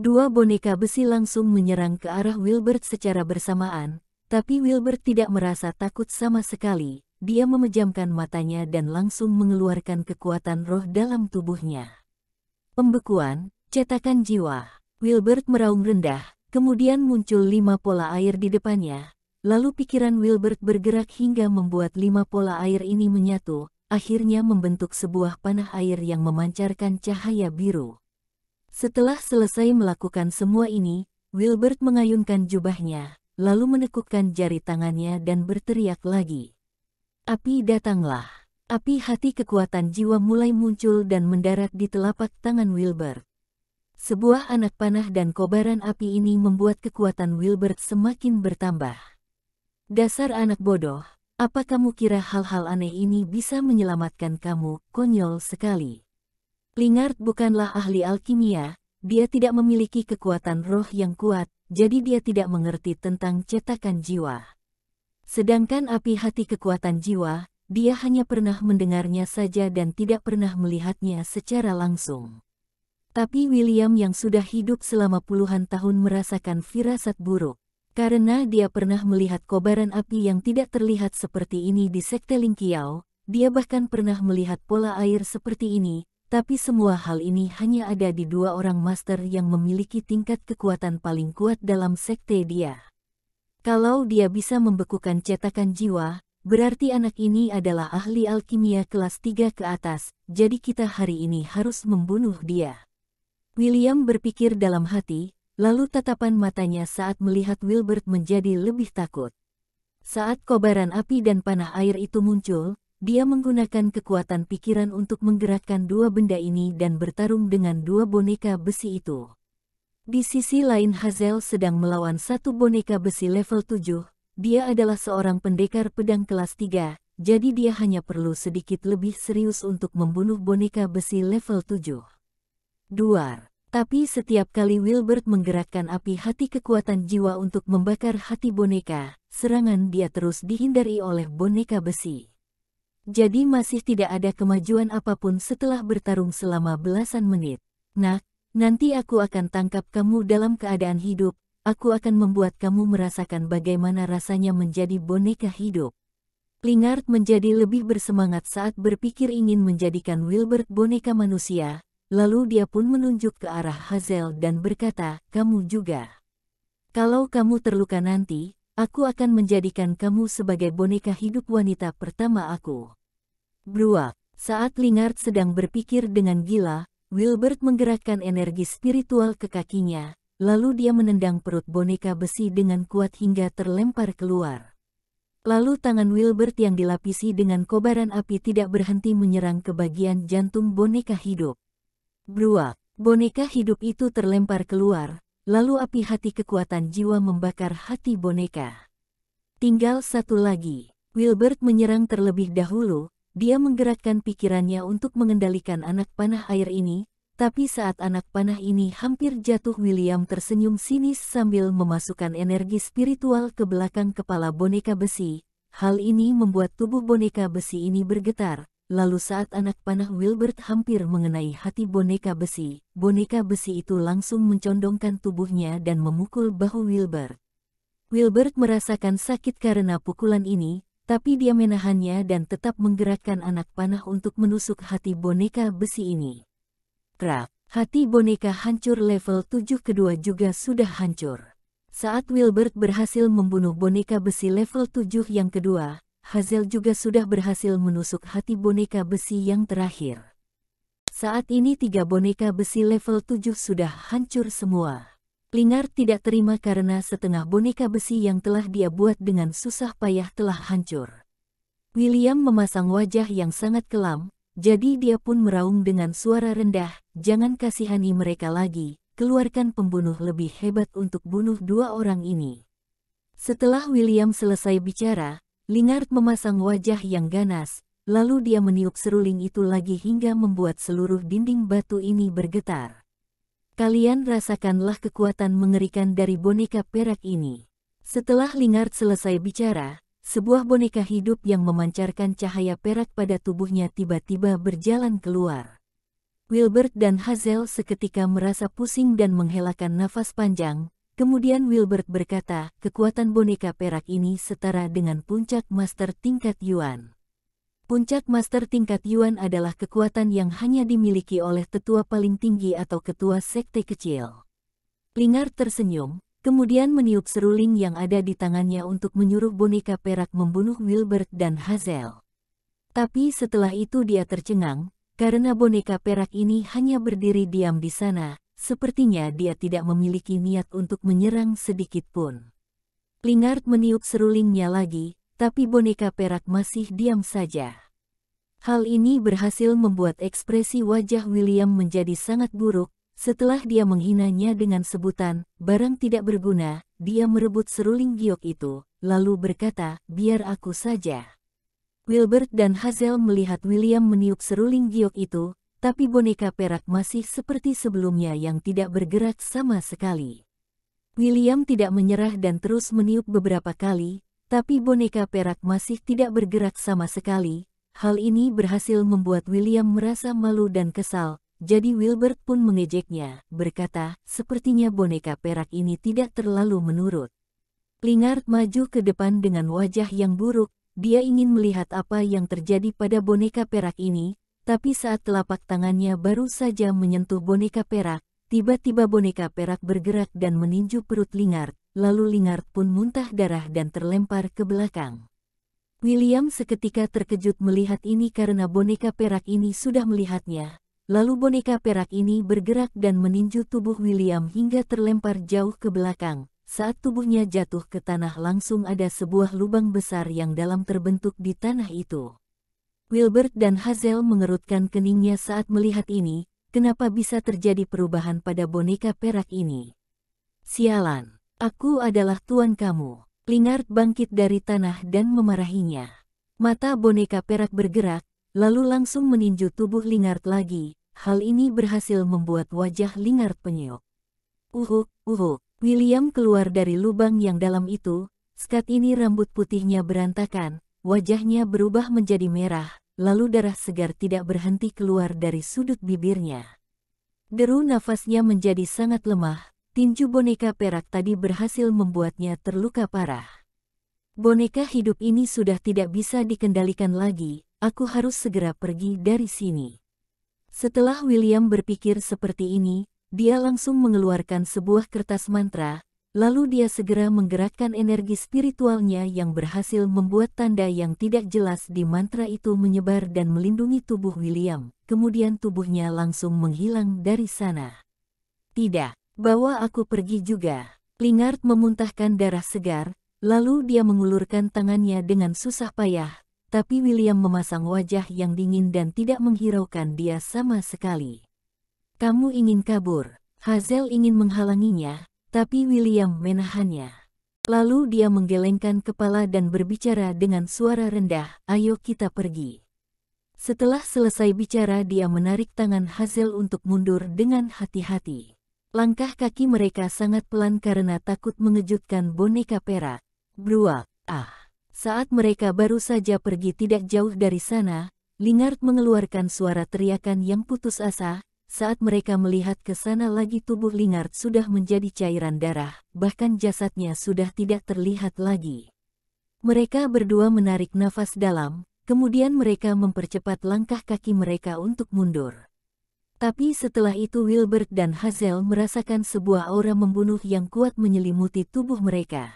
Dua boneka besi langsung menyerang ke arah Wilbert secara bersamaan, tapi Wilbert tidak merasa takut sama sekali. Dia memejamkan matanya dan langsung mengeluarkan kekuatan roh dalam tubuhnya. Pembekuan, cetakan jiwa. Wilbert meraung rendah, kemudian muncul 5 pola air di depannya. Lalu pikiran Wilbert bergerak hingga membuat 5 pola air ini menyatu, akhirnya membentuk sebuah panah air yang memancarkan cahaya biru. Setelah selesai melakukan semua ini, Wilbert mengayunkan jubahnya, lalu menekukkan jari tangannya dan berteriak lagi. Api datanglah. Api hati kekuatan jiwa mulai muncul dan mendarat di telapak tangan Wilbert. Sebuah anak panah dan kobaran api ini membuat kekuatan Wilbert semakin bertambah. Dasar anak bodoh, apa kamu kira hal-hal aneh ini bisa menyelamatkan kamu? Konyol sekali. Lingard bukanlah ahli alkimia, dia tidak memiliki kekuatan roh yang kuat, jadi dia tidak mengerti tentang cetakan jiwa. Sedangkan api hati kekuatan jiwa, dia hanya pernah mendengarnya saja dan tidak pernah melihatnya secara langsung. Tapi William yang sudah hidup selama puluhan tahun merasakan firasat buruk, karena dia pernah melihat kobaran api yang tidak terlihat seperti ini di Sekte Ling Qiao. Dia bahkan pernah melihat pola air seperti ini, tapi semua hal ini hanya ada di dua orang master yang memiliki tingkat kekuatan paling kuat dalam sekte dia. Kalau dia bisa membekukan cetakan jiwa, berarti anak ini adalah ahli alkimia kelas 3 ke atas, jadi kita hari ini harus membunuh dia. William berpikir dalam hati, lalu tatapan matanya saat melihat Wilbert menjadi lebih takut. Saat kobaran api dan panah air itu muncul, dia menggunakan kekuatan pikiran untuk menggerakkan dua benda ini dan bertarung dengan dua boneka besi itu. Di sisi lain Hazel sedang melawan satu boneka besi level 7, dia adalah seorang pendekar pedang kelas 3, jadi dia hanya perlu sedikit lebih serius untuk membunuh boneka besi level 7. Duar. Tapi setiap kali Wilbert menggerakkan api hati kekuatan jiwa untuk membakar hati boneka, serangan dia terus dihindari oleh boneka besi. Jadi masih tidak ada kemajuan apapun setelah bertarung selama belasan menit. Nak, nanti aku akan tangkap kamu dalam keadaan hidup, aku akan membuat kamu merasakan bagaimana rasanya menjadi boneka hidup. Lingard menjadi lebih bersemangat saat berpikir ingin menjadikan Wilbert boneka manusia, lalu dia pun menunjuk ke arah Hazel dan berkata, kamu juga. Kalau kamu terluka nanti, aku akan menjadikan kamu sebagai boneka hidup wanita pertama aku. Bruak. Saat Lingard sedang berpikir dengan gila, Wilbert menggerakkan energi spiritual ke kakinya, lalu dia menendang perut boneka besi dengan kuat hingga terlempar keluar. Lalu tangan Wilbert yang dilapisi dengan kobaran api tidak berhenti menyerang ke bagian jantung boneka hidup. Bruak, boneka hidup itu terlempar keluar, lalu api hati kekuatan jiwa membakar hati boneka. Tinggal satu lagi, Wilbert menyerang terlebih dahulu. Dia menggerakkan pikirannya untuk mengendalikan anak panah air ini, tapi saat anak panah ini hampir jatuh William tersenyum sinis sambil memasukkan energi spiritual ke belakang kepala boneka besi. Hal ini membuat tubuh boneka besi ini bergetar, lalu saat anak panah Wilbert hampir mengenai hati boneka besi itu langsung mencondongkan tubuhnya dan memukul bahu Wilbert. Wilbert merasakan sakit karena pukulan ini, tapi dia menahannya dan tetap menggerakkan anak panah untuk menusuk hati boneka besi ini. Krak, hati boneka hancur level 7 kedua juga sudah hancur. Saat Wilbert berhasil membunuh boneka besi level 7 yang kedua, Hazel juga sudah berhasil menusuk hati boneka besi yang terakhir. Saat ini 3 boneka besi level 7 sudah hancur semua. Lingard tidak terima karena setengah boneka besi yang telah dia buat dengan susah payah telah hancur. William memasang wajah yang sangat kelam, jadi dia pun meraung dengan suara rendah, jangan kasihani mereka lagi, keluarkan pembunuh lebih hebat untuk bunuh dua orang ini. Setelah William selesai bicara, Lingard memasang wajah yang ganas, lalu dia meniup seruling itu lagi hingga membuat seluruh dinding batu ini bergetar. Kalian rasakanlah kekuatan mengerikan dari boneka perak ini. Setelah Lingard selesai bicara, sebuah boneka hidup yang memancarkan cahaya perak pada tubuhnya tiba-tiba berjalan keluar. Wilbert dan Hazel seketika merasa pusing dan menghelakan nafas panjang. Kemudian Wilbert berkata, kekuatan boneka perak ini setara dengan puncak master tingkat Yuan. Puncak master tingkat Yuan adalah kekuatan yang hanya dimiliki oleh tetua paling tinggi atau ketua sekte kecil. Lingard tersenyum, kemudian meniup seruling yang ada di tangannya untuk menyuruh boneka perak membunuh Wilbert dan Hazel. Tapi setelah itu dia tercengang, karena boneka perak ini hanya berdiri diam di sana, sepertinya dia tidak memiliki niat untuk menyerang sedikit pun. Lingard meniup serulingnya lagi, tapi boneka perak masih diam saja. Hal ini berhasil membuat ekspresi wajah William menjadi sangat buruk. Setelah dia menghinanya dengan sebutan, barang tidak berguna, dia merebut seruling giok itu, lalu berkata, biar aku saja. Wilbert dan Hazel melihat William meniup seruling giok itu, tapi boneka perak masih seperti sebelumnya yang tidak bergerak sama sekali. William tidak menyerah dan terus meniup beberapa kali, tapi boneka perak masih tidak bergerak sama sekali. Hal ini berhasil membuat William merasa malu dan kesal, jadi Wilbert pun mengejeknya, berkata, sepertinya boneka perak ini tidak terlalu menurut. Lingard maju ke depan dengan wajah yang buruk. Dia ingin melihat apa yang terjadi pada boneka perak ini, tapi saat telapak tangannya baru saja menyentuh boneka perak, tiba-tiba boneka perak bergerak dan meninju perut Lingard, lalu Lingard pun muntah darah dan terlempar ke belakang. William seketika terkejut melihat ini karena boneka perak ini sudah melihatnya, lalu boneka perak ini bergerak dan meninju tubuh William hingga terlempar jauh ke belakang. Saat tubuhnya jatuh ke tanah langsung ada sebuah lubang besar yang dalam terbentuk di tanah itu. Wilbert dan Hazel mengerutkan keningnya saat melihat ini, kenapa bisa terjadi perubahan pada boneka perak ini. Sialan, aku adalah tuan kamu. Lingard bangkit dari tanah dan memarahinya. Mata boneka perak bergerak, lalu langsung meninju tubuh Lingard lagi. Hal ini berhasil membuat wajah Lingard penyok. William keluar dari lubang yang dalam itu. Saat ini rambut putihnya berantakan, wajahnya berubah menjadi merah, lalu darah segar tidak berhenti keluar dari sudut bibirnya. Deru nafasnya menjadi sangat lemah, tinju boneka perak tadi berhasil membuatnya terluka parah. Boneka hidup ini sudah tidak bisa dikendalikan lagi, aku harus segera pergi dari sini. Setelah William berpikir seperti ini, dia langsung mengeluarkan sebuah kertas mantra, lalu dia segera menggerakkan energi spiritualnya yang berhasil membuat tanda yang tidak jelas di mantra itu menyebar dan melindungi tubuh William. Kemudian tubuhnya langsung menghilang dari sana. Tidak, bawa aku pergi juga. Lingard memuntahkan darah segar, lalu dia mengulurkan tangannya dengan susah payah, tapi William memasang wajah yang dingin dan tidak menghiraukan dia sama sekali. Kamu ingin kabur. Hazel ingin menghalanginya, tapi William menahannya. Lalu dia menggelengkan kepala dan berbicara dengan suara rendah, ayo kita pergi. Setelah selesai bicara dia menarik tangan Hazel untuk mundur dengan hati-hati. Langkah kaki mereka sangat pelan karena takut mengejutkan boneka perak. Bruak, Saat mereka baru saja pergi tidak jauh dari sana, Lingard mengeluarkan suara teriakan yang putus asa. Saat mereka melihat ke sana lagi tubuh Lingard sudah menjadi cairan darah, bahkan jasadnya sudah tidak terlihat lagi. Mereka berdua menarik nafas dalam, kemudian mereka mempercepat langkah kaki mereka untuk mundur. Tapi setelah itu Wilbert dan Hazel merasakan sebuah aura membunuh yang kuat menyelimuti tubuh mereka.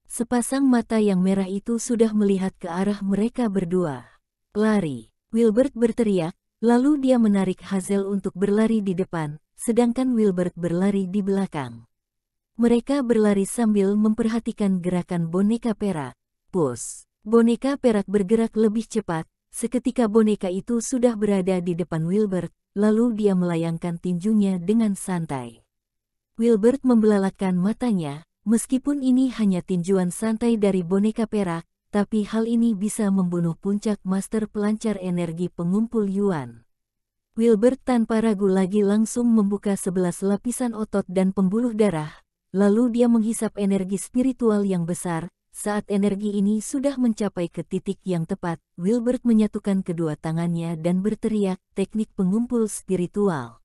Sepasang mata yang merah itu sudah melihat ke arah mereka berdua. Lari, Wilbert berteriak. Lalu dia menarik Hazel untuk berlari di depan, sedangkan Wilbert berlari di belakang. Mereka berlari sambil memperhatikan gerakan boneka perak. Push! Boneka perak bergerak lebih cepat, seketika boneka itu sudah berada di depan Wilbert, lalu dia melayangkan tinjunya dengan santai. Wilbert membelalakkan matanya, meskipun ini hanya tinjuan santai dari boneka perak, tapi hal ini bisa membunuh puncak master pelancar energi pengumpul Yuan. Wilbert tanpa ragu lagi langsung membuka 11 lapisan otot dan pembuluh darah, lalu dia menghisap energi spiritual yang besar, Saat energi ini sudah mencapai ke titik yang tepat, Wilbert menyatukan kedua tangannya dan berteriak, teknik pengumpul spiritual.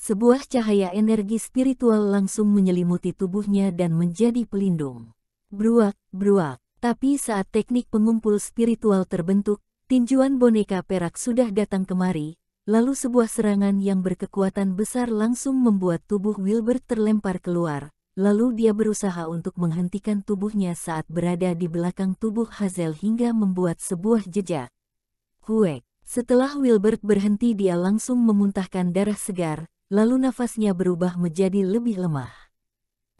Sebuah cahaya energi spiritual langsung menyelimuti tubuhnya dan menjadi pelindung. Bruak, bruak. Tapi saat teknik pengumpul spiritual terbentuk, tinjuan boneka perak sudah datang kemari, lalu sebuah serangan yang berkekuatan besar langsung membuat tubuh Wilbert terlempar keluar. Lalu dia berusaha untuk menghentikan tubuhnya saat berada di belakang tubuh Hazel hingga membuat sebuah jejak. Huek. Setelah Wilbert berhenti, dia langsung memuntahkan darah segar, lalu nafasnya berubah menjadi lebih lemah.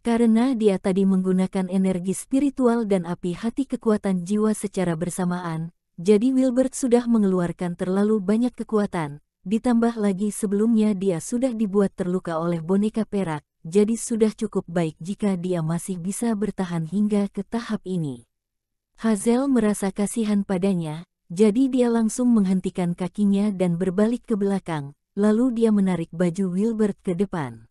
Karena dia tadi menggunakan energi spiritual dan api hati kekuatan jiwa secara bersamaan, jadi Wilbert sudah mengeluarkan terlalu banyak kekuatan, ditambah lagi sebelumnya dia sudah dibuat terluka oleh boneka perak. Jadi sudah cukup baik jika dia masih bisa bertahan hingga ke tahap ini. Hazel merasa kasihan padanya, jadi dia langsung menghentikan kakinya dan berbalik ke belakang, lalu dia menarik baju Wilbert ke depan.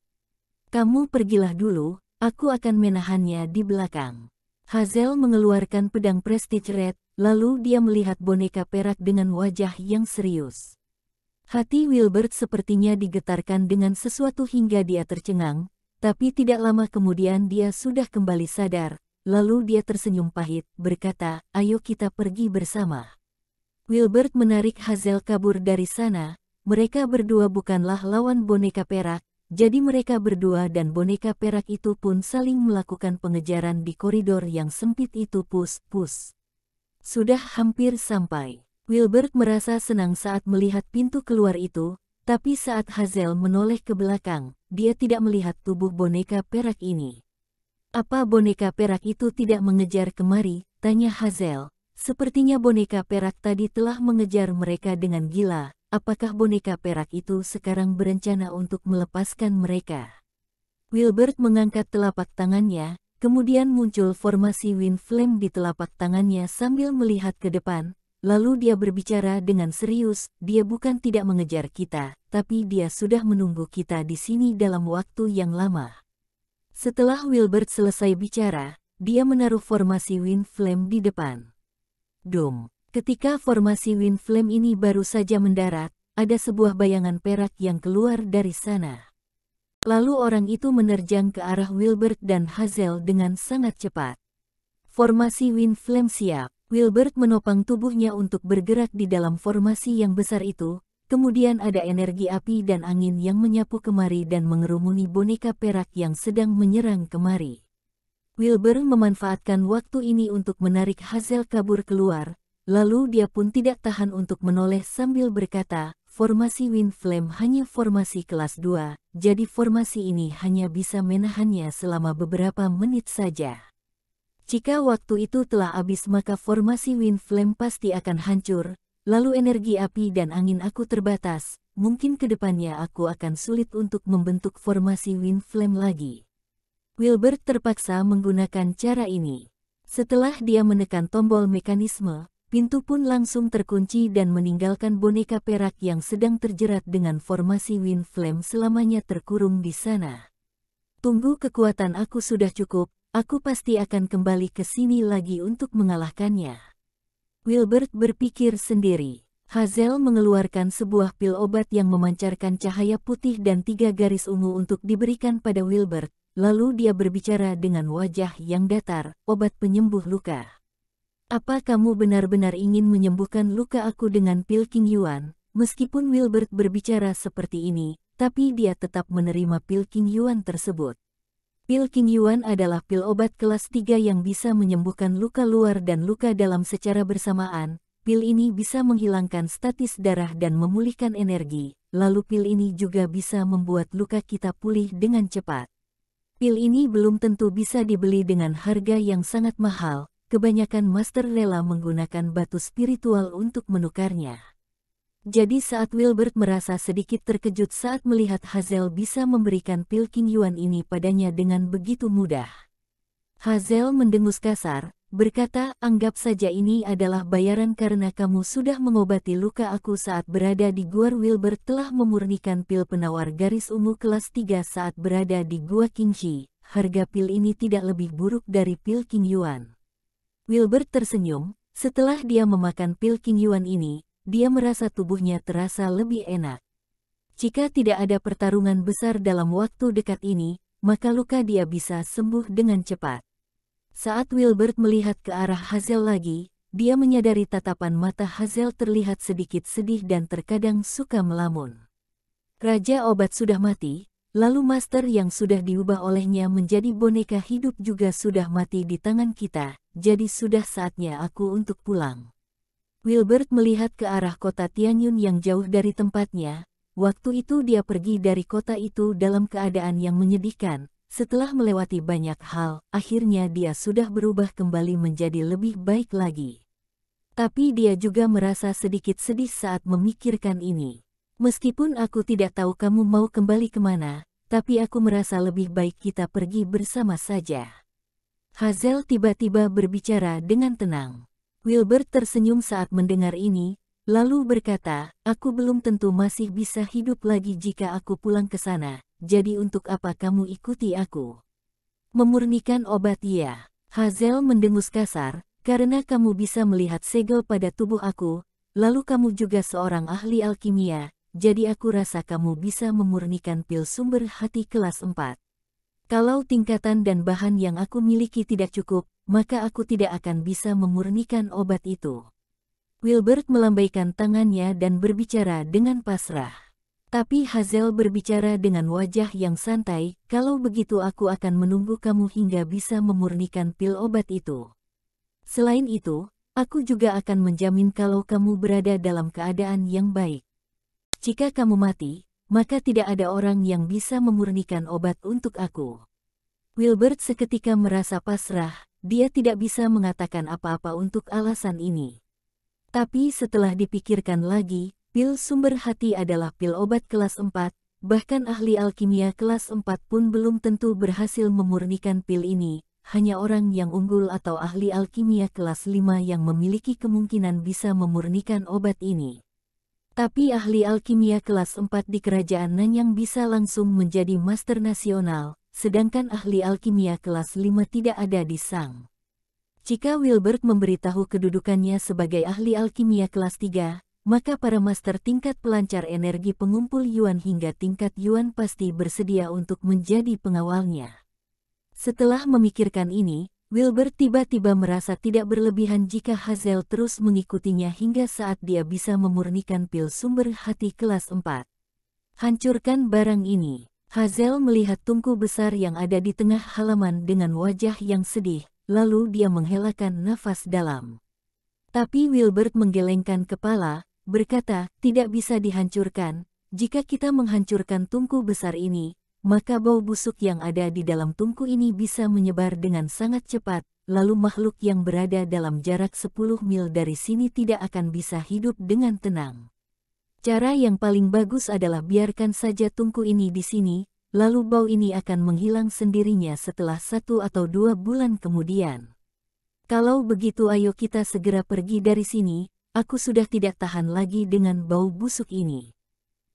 Kamu pergilah dulu, aku akan menahannya di belakang. Hazel mengeluarkan pedang Prestige Red, lalu dia melihat boneka perak dengan wajah yang serius. Hati Wilbert sepertinya digetarkan dengan sesuatu hingga dia tercengang. Tapi tidak lama kemudian dia sudah kembali sadar, lalu dia tersenyum pahit, berkata, ayo kita pergi bersama. Wilbert menarik Hazel kabur dari sana, mereka berdua bukanlah lawan boneka perak, jadi mereka berdua dan boneka perak itu pun saling melakukan pengejaran di koridor yang sempit itu. Pus. Sudah hampir sampai. Wilbert merasa senang saat melihat pintu keluar itu, tapi saat Hazel menoleh ke belakang, dia tidak melihat tubuh boneka perak ini. Apa boneka perak itu tidak mengejar kemari? Tanya Hazel. Sepertinya boneka perak tadi telah mengejar mereka dengan gila. Apakah boneka perak itu sekarang berencana untuk melepaskan mereka? Wilbert mengangkat telapak tangannya, kemudian muncul formasi Wind Flame di telapak tangannya sambil melihat ke depan. Lalu dia berbicara dengan serius, dia bukan tidak mengejar kita, tapi dia sudah menunggu kita di sini dalam waktu yang lama. Setelah Wilbert selesai bicara, dia menaruh formasi Wind Flame di depan. Dum. Ketika formasi Wind Flame ini baru saja mendarat, ada sebuah bayangan perak yang keluar dari sana. Lalu orang itu menerjang ke arah Wilbert dan Hazel dengan sangat cepat. Formasi Wind Flame siap. Wilbert menopang tubuhnya untuk bergerak di dalam formasi yang besar itu, kemudian ada energi api dan angin yang menyapu kemari dan mengerumuni boneka perak yang sedang menyerang kemari. Wilbert memanfaatkan waktu ini untuk menarik Hazel kabur keluar, lalu dia pun tidak tahan untuk menoleh sambil berkata, formasi Wind Flame hanya formasi kelas 2, jadi formasi ini hanya bisa menahannya selama beberapa menit saja. Jika waktu itu telah habis maka formasi Wind Flame pasti akan hancur, lalu energi api dan angin aku terbatas, mungkin kedepannya aku akan sulit untuk membentuk formasi Wind Flame lagi. Wilbert terpaksa menggunakan cara ini. Setelah dia menekan tombol mekanisme, pintu pun langsung terkunci dan meninggalkan boneka perak yang sedang terjerat dengan formasi Wind Flame selamanya terkurung di sana. Tunggu, kekuatan aku sudah cukup. Aku pasti akan kembali ke sini lagi untuk mengalahkannya. Wilbert berpikir sendiri. Hazel mengeluarkan sebuah pil obat yang memancarkan cahaya putih dan 3 garis ungu untuk diberikan pada Wilbert. Lalu dia berbicara dengan wajah yang datar, obat penyembuh luka. Apa kamu benar-benar ingin menyembuhkan luka aku dengan pil King Yuan? Meskipun Wilbert berbicara seperti ini, tapi dia tetap menerima pil King Yuan tersebut. Pil King Yuan adalah pil obat kelas 3 yang bisa menyembuhkan luka luar dan luka dalam secara bersamaan. Pil ini bisa menghilangkan statis darah dan memulihkan energi, lalu pil ini juga bisa membuat luka kita pulih dengan cepat. Pil ini belum tentu bisa dibeli dengan harga yang sangat mahal, kebanyakan master rela menggunakan batu spiritual untuk menukarnya. Jadi saat Wilbert merasa sedikit terkejut saat melihat Hazel bisa memberikan pil King Yuan ini padanya dengan begitu mudah. Hazel mendengus kasar, berkata, anggap saja ini adalah bayaran karena kamu sudah mengobati luka aku saat berada di gua. Wilbert telah memurnikan pil penawar garis ungu kelas 3 saat berada di gua Qingxi. Harga pil ini tidak lebih buruk dari pil King Yuan. Wilbert tersenyum, setelah dia memakan pil King Yuan ini, dia merasa tubuhnya terasa lebih enak. Jika tidak ada pertarungan besar dalam waktu dekat ini, maka luka dia bisa sembuh dengan cepat. Saat Wilbert melihat ke arah Hazel lagi, dia menyadari tatapan mata Hazel terlihat sedikit sedih dan terkadang suka melamun. Raja obat sudah mati, lalu master yang sudah diubah olehnya menjadi boneka hidup juga sudah mati di tangan kita, jadi sudah saatnya aku untuk pulang. Wilbert melihat ke arah kota Tianyun yang jauh dari tempatnya. Waktu itu dia pergi dari kota itu dalam keadaan yang menyedihkan. Setelah melewati banyak hal, akhirnya dia sudah berubah kembali menjadi lebih baik lagi. Tapi dia juga merasa sedikit sedih saat memikirkan ini. Meskipun aku tidak tahu kamu mau kembali kemana, tapi aku merasa lebih baik kita pergi bersama saja. Hazel tiba-tiba berbicara dengan tenang. Wilbert tersenyum saat mendengar ini, lalu berkata, aku belum tentu masih bisa hidup lagi jika aku pulang ke sana, jadi untuk apa kamu ikuti aku? Memurnikan obat ya. Hazel mendengus kasar, karena kamu bisa melihat segel pada tubuh aku, lalu kamu juga seorang ahli alkimia, jadi aku rasa kamu bisa memurnikan pil sumber hati kelas 4. Kalau tingkatan dan bahan yang aku miliki tidak cukup, maka aku tidak akan bisa memurnikan obat itu. Wilbert melambaikan tangannya dan berbicara dengan pasrah. Tapi Hazel berbicara dengan wajah yang santai, kalau begitu aku akan menunggu kamu hingga bisa memurnikan pil obat itu. Selain itu, aku juga akan menjamin kalau kamu berada dalam keadaan yang baik. Jika kamu mati, maka tidak ada orang yang bisa memurnikan obat untuk aku. Wilbert seketika merasa pasrah, dia tidak bisa mengatakan apa-apa untuk alasan ini. Tapi setelah dipikirkan lagi, pil sumber hati adalah pil obat kelas 4, bahkan ahli alkimia kelas 4 pun belum tentu berhasil memurnikan pil ini, hanya orang yang unggul atau ahli alkimia kelas 5 yang memiliki kemungkinan bisa memurnikan obat ini. Tapi ahli alkimia kelas 4 di kerajaan Nanyang bisa langsung menjadi master nasional, sedangkan ahli alkimia kelas 5 tidak ada di Sang. Jika Wilbert memberitahu kedudukannya sebagai ahli alkimia kelas 3, maka para master tingkat pelancar energi pengumpul Yuan hingga tingkat Yuan pasti bersedia untuk menjadi pengawalnya. Setelah memikirkan ini, Wilbert tiba-tiba merasa tidak berlebihan jika Hazel terus mengikutinya hingga saat dia bisa memurnikan pil sumber hati kelas 4. Hancurkan barang ini. Hazel melihat tungku besar yang ada di tengah halaman dengan wajah yang sedih, lalu dia menghelakan nafas dalam. Tapi Wilbert menggelengkan kepala, berkata, tidak bisa dihancurkan. Jika kita menghancurkan tungku besar ini, maka bau busuk yang ada di dalam tungku ini bisa menyebar dengan sangat cepat, lalu makhluk yang berada dalam jarak 10 mil dari sini tidak akan bisa hidup dengan tenang. Cara yang paling bagus adalah biarkan saja tungku ini di sini, lalu bau ini akan menghilang sendirinya setelah 1 atau 2 bulan kemudian. Kalau begitu ayo kita segera pergi dari sini, aku sudah tidak tahan lagi dengan bau busuk ini.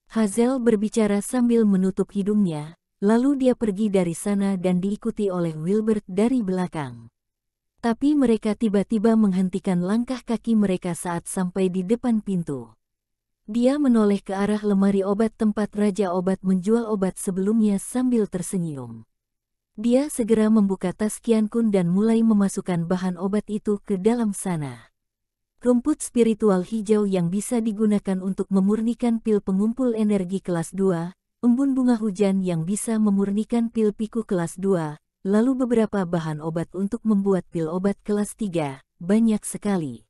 Hazel berbicara sambil menutup hidungnya, lalu dia pergi dari sana dan diikuti oleh Wilbert dari belakang. Tapi mereka tiba-tiba menghentikan langkah kaki mereka saat sampai di depan pintu. Dia menoleh ke arah lemari obat tempat Raja Obat menjual obat sebelumnya sambil tersenyum. Dia segera membuka tas Qian Kun dan mulai memasukkan bahan obat itu ke dalam sana. Rumput spiritual hijau yang bisa digunakan untuk memurnikan pil pengumpul energi kelas 2, embun bunga hujan yang bisa memurnikan pil piku kelas 2, lalu beberapa bahan obat untuk membuat pil obat kelas 3, banyak sekali.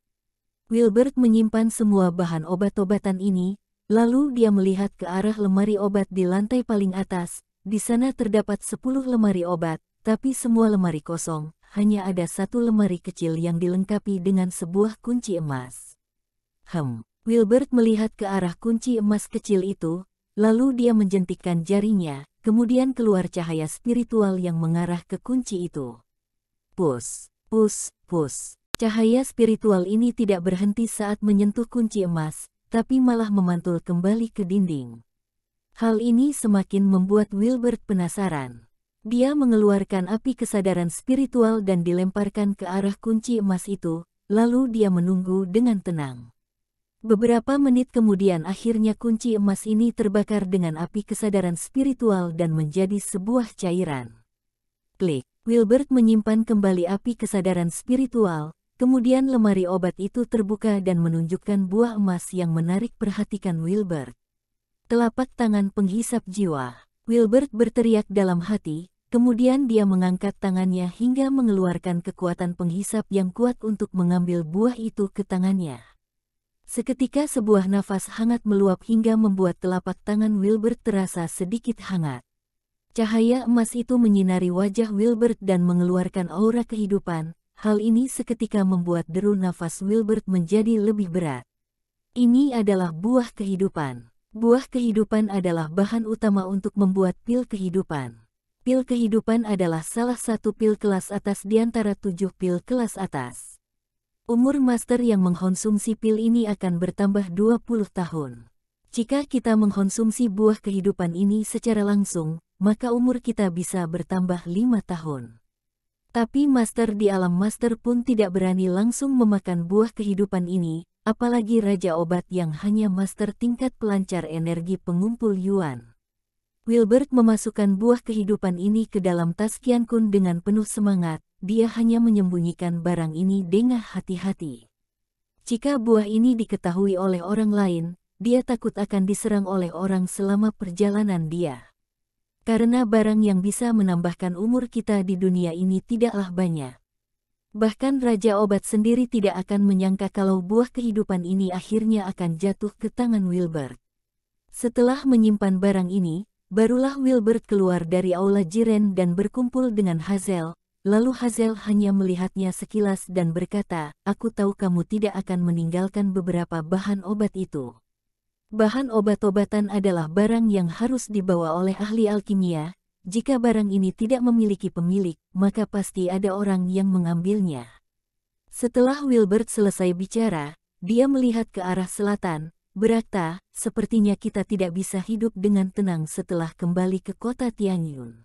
Wilbert menyimpan semua bahan obat-obatan ini, lalu dia melihat ke arah lemari obat di lantai paling atas. Di sana terdapat 10 lemari obat, tapi semua lemari kosong, hanya ada 1 lemari kecil yang dilengkapi dengan sebuah kunci emas. Wilbert melihat ke arah kunci emas kecil itu, lalu dia menjentikkan jarinya, kemudian keluar cahaya spiritual yang mengarah ke kunci itu. Pus, pus, pus. Cahaya spiritual ini tidak berhenti saat menyentuh kunci emas, tapi malah memantul kembali ke dinding. Hal ini semakin membuat Wilbert penasaran. Dia mengeluarkan api kesadaran spiritual dan dilemparkan ke arah kunci emas itu, lalu dia menunggu dengan tenang. Beberapa menit kemudian akhirnya kunci emas ini terbakar dengan api kesadaran spiritual dan menjadi sebuah cairan. Klik. Wilbert menyimpan kembali api kesadaran spiritual, kemudian lemari obat itu terbuka dan menunjukkan buah emas yang menarik perhatian Wilbert. Telapak tangan penghisap jiwa. Wilbert berteriak dalam hati, kemudian dia mengangkat tangannya hingga mengeluarkan kekuatan penghisap yang kuat untuk mengambil buah itu ke tangannya. Seketika sebuah nafas hangat meluap hingga membuat telapak tangan Wilbert terasa sedikit hangat. Cahaya emas itu menyinari wajah Wilbert dan mengeluarkan aura kehidupan. Hal ini seketika membuat deru nafas Wilbert menjadi lebih berat. Ini adalah buah kehidupan. Buah kehidupan adalah bahan utama untuk membuat pil kehidupan. Pil kehidupan adalah salah satu pil kelas atas di antara 7 pil kelas atas. Umur master yang mengkonsumsi pil ini akan bertambah 20 tahun. Jika kita mengkonsumsi buah kehidupan ini secara langsung, maka umur kita bisa bertambah 5 tahun. Tapi master di alam master pun tidak berani langsung memakan buah kehidupan ini, apalagi Raja Obat yang hanya master tingkat pelancar energi pengumpul Yuan. Wilbert memasukkan buah kehidupan ini ke dalam tas Qian Kun dengan penuh semangat, dia hanya menyembunyikan barang ini dengan hati-hati. Jika buah ini diketahui oleh orang lain, dia takut akan diserang oleh orang selama perjalanan dia. Karena barang yang bisa menambahkan umur kita di dunia ini tidaklah banyak. Bahkan Raja Obat sendiri tidak akan menyangka kalau buah kehidupan ini akhirnya akan jatuh ke tangan Wilbert. Setelah menyimpan barang ini, barulah Wilbert keluar dari aula Jiren dan berkumpul dengan Hazel. Lalu Hazel hanya melihatnya sekilas dan berkata, "Aku tahu kamu tidak akan meninggalkan beberapa bahan obat itu." Bahan obat-obatan adalah barang yang harus dibawa oleh ahli alkimia. Jika barang ini tidak memiliki pemilik, maka pasti ada orang yang mengambilnya. Setelah Wilbert selesai bicara, dia melihat ke arah selatan, berkata, "Sepertinya kita tidak bisa hidup dengan tenang setelah kembali ke kota Tianyun."